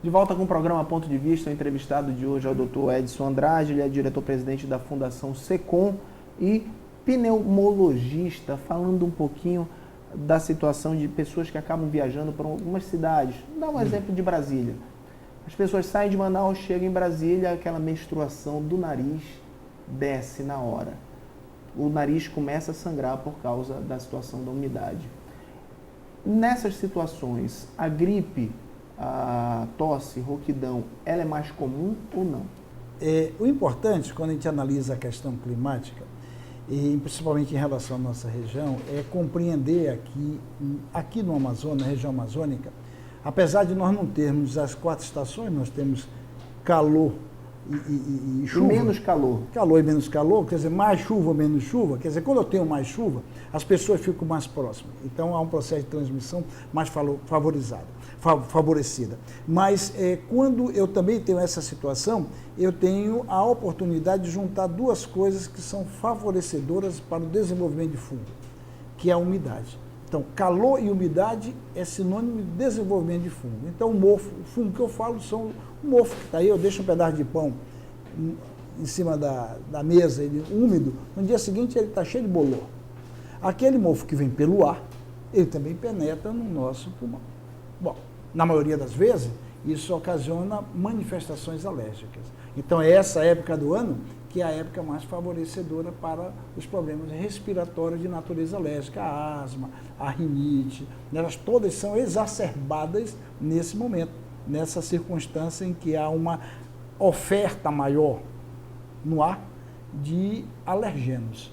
De volta com o programa Ponto de Vista, o entrevistado de hoje é o Dr. Edson Andrade, ele é diretor-presidente da Fundação SECOM e pneumologista, falando um pouquinho da situação de pessoas que acabam viajando para algumas cidades. Vou dar um exemplo de Brasília. As pessoas saem de Manaus, chegam em Brasília, aquela menstruação do nariz desce na hora. O nariz começa a sangrar por causa da situação da umidade. Nessas situações, a gripe, a tosse, rouquidão, ela é mais comum ou não? O importante, quando a gente analisa a questão climática, e principalmente em relação à nossa região, é compreender aqui no Amazonas, na região amazônica, apesar de nós não termos as 4 estações, nós temos calor e chuva. Menos calor. Calor e menos calor, quer dizer, mais chuva ou menos chuva. Quer dizer, quando eu tenho mais chuva, as pessoas ficam mais próximas. Então, há um processo de transmissão mais favorecida. Mas, quando eu também tenho essa situação, eu tenho a oportunidade de juntar 2 coisas que são favorecedoras para o desenvolvimento de fungo, que é a umidade. Então, calor e umidade é sinônimo de desenvolvimento de fungo. Então, o fungo que eu falo são o mofo que está aí, eu deixo um pedaço de pão em cima da mesa, ele úmido, no dia seguinte ele está cheio de bolor. Aquele mofo que vem pelo ar, ele também penetra no nosso pulmão. Bom, na maioria das vezes, isso ocasiona manifestações alérgicas. Então, é essa época do ano que é a época mais favorecedora para os problemas respiratórios de natureza alérgica, a asma, a rinite, elas todas são exacerbadas nesse momento, nessa circunstância em que há uma oferta maior no ar de alergenos.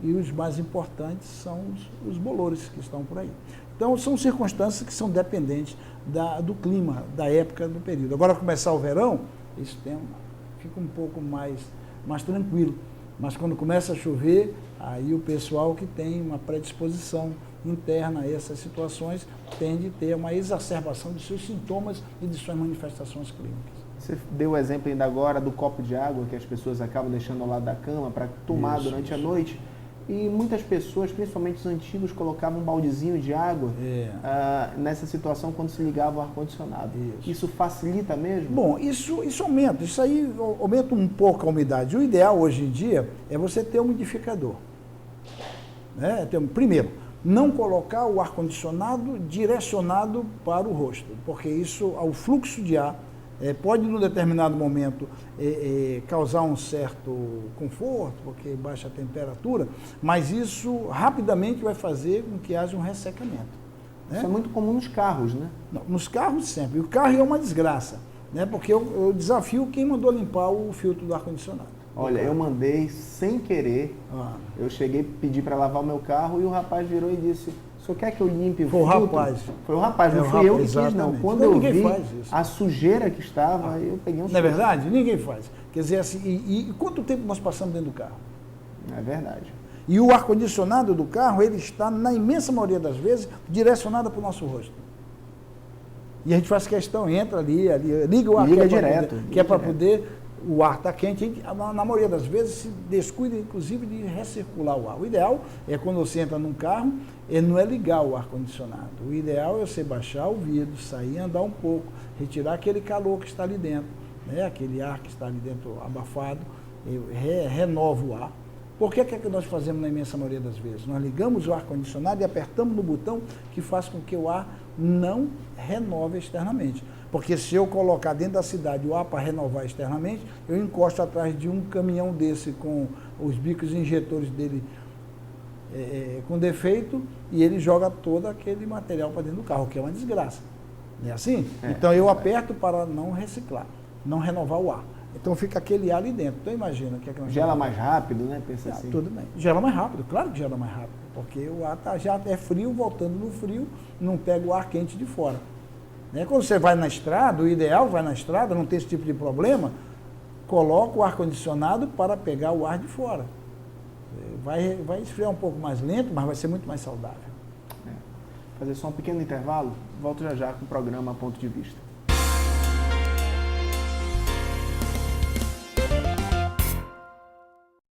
E os mais importantes são os bolores que estão por aí. Então, são circunstâncias que são dependentes do clima, da época do período. Agora, começar o verão, esse tema fica um pouco mais tranquilo. Mas quando começa a chover, aí o pessoal que tem uma predisposição interna a essas situações tende a ter uma exacerbação de seus sintomas e de suas manifestações clínicas. Você deu o exemplo ainda agora do copo de água que as pessoas acabam deixando ao lado da cama para tomar durante a noite. E muitas pessoas, principalmente os antigos, colocavam um baldezinho de água nessa situação quando se ligava o ar-condicionado. Isso facilita mesmo? Bom, isso aumenta. Isso aí aumenta um pouco a umidade. O ideal hoje em dia é você ter um umidificador. Primeiro, não colocar o ar-condicionado direcionado para o rosto, porque isso, o fluxo de ar, pode, num determinado momento, causar um certo conforto, porque baixa a temperatura, mas isso rapidamente vai fazer com que haja um ressecamento. Isso é muito comum nos carros, né? Não, nos carros sempre. E o carro é uma desgraça, né? Porque eu desafio quem mandou limpar o filtro do ar-condicionado. Olha, eu mandei sem querer, eu cheguei, pedi para lavar o meu carro e o rapaz virou e disse: "O senhor quer que eu limpe o filtro?" Foi o rapaz, não fui eu que quis, não. Quando eu vi a sujeira que estava, eu peguei um susto. Não é verdade? Ninguém faz. Quer dizer, assim, e quanto tempo nós passamos dentro do carro? É verdade. E o ar-condicionado do carro, ele está, na imensa maioria das vezes, direcionado para o nosso rosto. E a gente faz questão, entra ali liga o ar, que é para poder, o ar está quente, na maioria das vezes se descuida, inclusive, de recircular o ar. O ideal é, quando você entra num carro, não é ligar o ar-condicionado. O ideal é você baixar o vidro, sair, andar um pouco, retirar aquele calor que está ali dentro, né? Aquele ar que está ali dentro abafado, renova o ar. Por que é que nós fazemos na imensa maioria das vezes? Nós ligamos o ar-condicionado e apertamos no botão que faz com que o ar não renove externamente. Porque se eu colocar dentro da cidade o ar para renovar externamente, eu encosto atrás de um caminhão desse com os bicos injetores dele com defeito e ele joga todo aquele material para dentro do carro, que é uma desgraça. Não é assim? Então eu aperto para não reciclar, não renovar o ar. Então fica aquele ar ali dentro. Então imagina que gela mais rápido, né? Pensa assim. Tudo bem. Gela mais rápido, claro que gela mais rápido, porque o ar já é frio, voltando no frio, não pega o ar quente de fora. Né? Quando você vai na estrada, o ideal vai na estrada, não tem esse tipo de problema, coloca o ar-condicionado para pegar o ar de fora. Vai esfriar um pouco mais lento, mas vai ser muito mais saudável. Fazer só um pequeno intervalo, volto já com o programa Ponto de Vista.